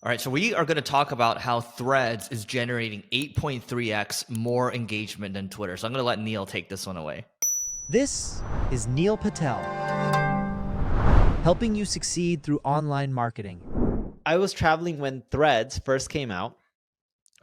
All right, so we are going to talk about how Threads is generating 8.3x more engagement than Twitter. So I'm going to let Neil take this one away. This is Neil Patel, helping you succeed through online marketing. I was traveling when Threads first came out,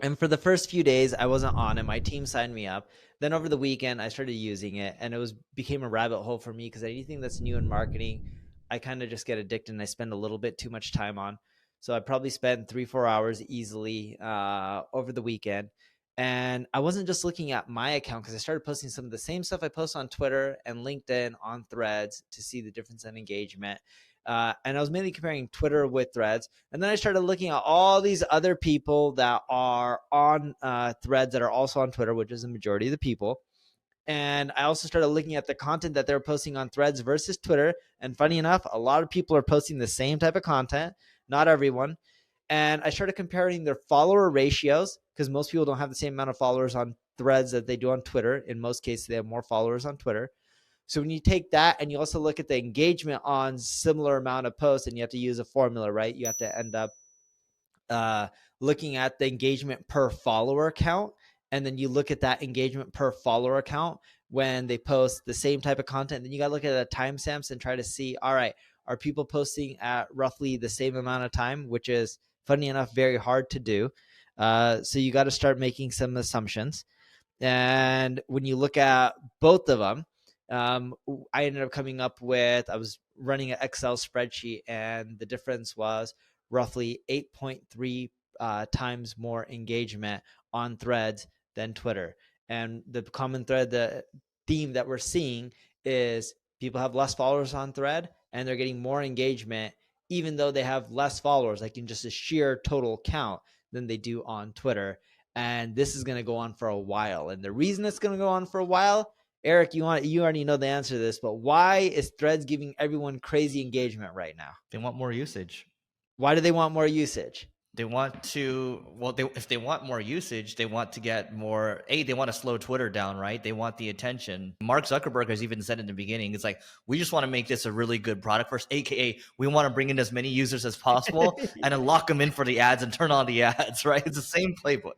and for the first few days, I wasn't on it. My team signed me up. Then over the weekend, I started using it, and it became a rabbit hole for me because anything that's new in marketing, I kind of just get addicted and I spend a little bit too much time on. So I probably spent 3-4 hours easily over the weekend. And I wasn't just looking at my account because I started posting some of the same stuff I post on Twitter and LinkedIn on Threads to see the difference in engagement. And I was mainly comparing Twitter with Threads. And then I started looking at all these other people that are on Threads that are also on Twitter, which is the majority of the people. And I also started looking at the content that they're posting on Threads versus Twitter. And funny enough, a lot of people are posting the same type of content, not everyone. And I started comparing their follower ratios because most people don't have the same amount of followers on Threads that they do on Twitter. In most cases, they have more followers on Twitter. So when you take that and you also look at the engagement on similar amount of posts, and you have to use a formula, right? You have to end up looking at the engagement per follower count. And then you look at that engagement per follower count when they post the same type of content. Then you got to look at the timestamps and try to see, all right, are people posting at roughly the same amount of time, which is, funny enough, very hard to do. So you got to start making some assumptions. And when you look at both of them, I ended up coming up with, I was running an Excel spreadsheet, and the difference was roughly 8.3 times more engagement on Threads than Twitter. And the common thread, the theme that we're seeing is people have less followers on Thread and they're getting more engagement, even though they have less followers, like in just a sheer total count, than they do on Twitter. And this is going to go on for a while. And the reason it's going to go on for a while, Eric, you already know the answer to this, but why is Threads giving everyone crazy engagement right now? They want more usage. Why do they want more usage? They want to, if they want more usage, they want to get more, they want to slow Twitter down, right? They want the attention. Mark Zuckerberg has even said in the beginning, it's like, we just want to make this a really good product first, AKA, we want to bring in as many users as possible and then lock them in for the ads and turn on the ads, right? It's the same playbook.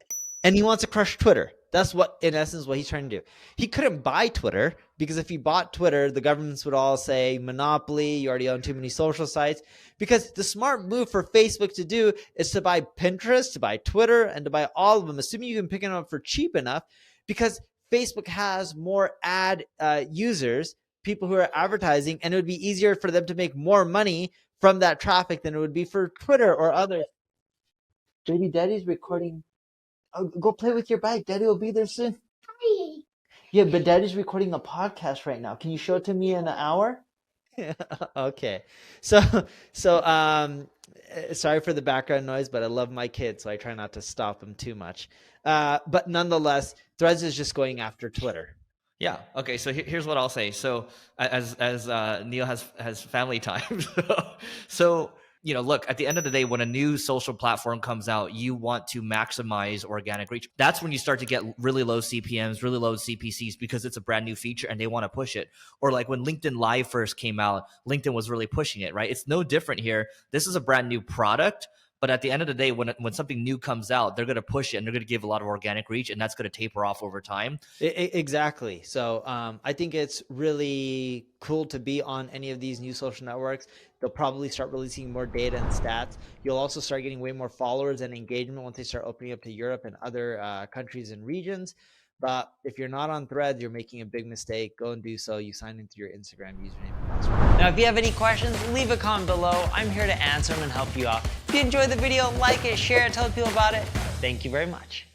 And he wants to crush Twitter. That's what, in essence, what he's trying to do. He couldn't buy Twitter because if he bought Twitter, the governments would all say, monopoly, you already own too many social sites. Because the smart move for Facebook to do is to buy Pinterest, to buy Twitter, and to buy all of them, assuming you can pick them up for cheap enough, because Facebook has more ad users, people who are advertising, and it would be easier for them to make more money from that traffic than it would be for Twitter or others. Baby Daddy's recording. Oh, go play with your bike. Daddy will be there soon. Hi. Yeah, but Daddy's recording a podcast right now. Can you show it to me in an hour? Okay. So, sorry for the background noise, but I love my kids, so I try not to stop them too much. But nonetheless, Threads is just going after Twitter. Yeah. Okay. So here's what I'll say. So as Neil has family time, so look, at the end of the day, when a new social platform comes out, you want to maximize organic reach. That's when you start to get really low CPMs, really low CPCs, because it's a brand new feature and they want to push it. Or like when LinkedIn Live first came out, LinkedIn was really pushing it, right? It's no different here. This is a brand new product. But at the end of the day, when something new comes out, they're going to push it and they're going to give a lot of organic reach, and that's going to taper off over time. Exactly. So I think it's really cool to be on any of these new social networks. They'll probably start releasing more data and stats. You'll also start getting way more followers and engagement once they start opening up to Europe and other countries and regions. But if you're not on Threads, you're making a big mistake. Go and do so. You sign into your Instagram username and password. Now, if you have any questions, leave a comment below. I'm here to answer them and help you out. If you enjoyed the video, like it, share it, tell people about it. Thank you very much.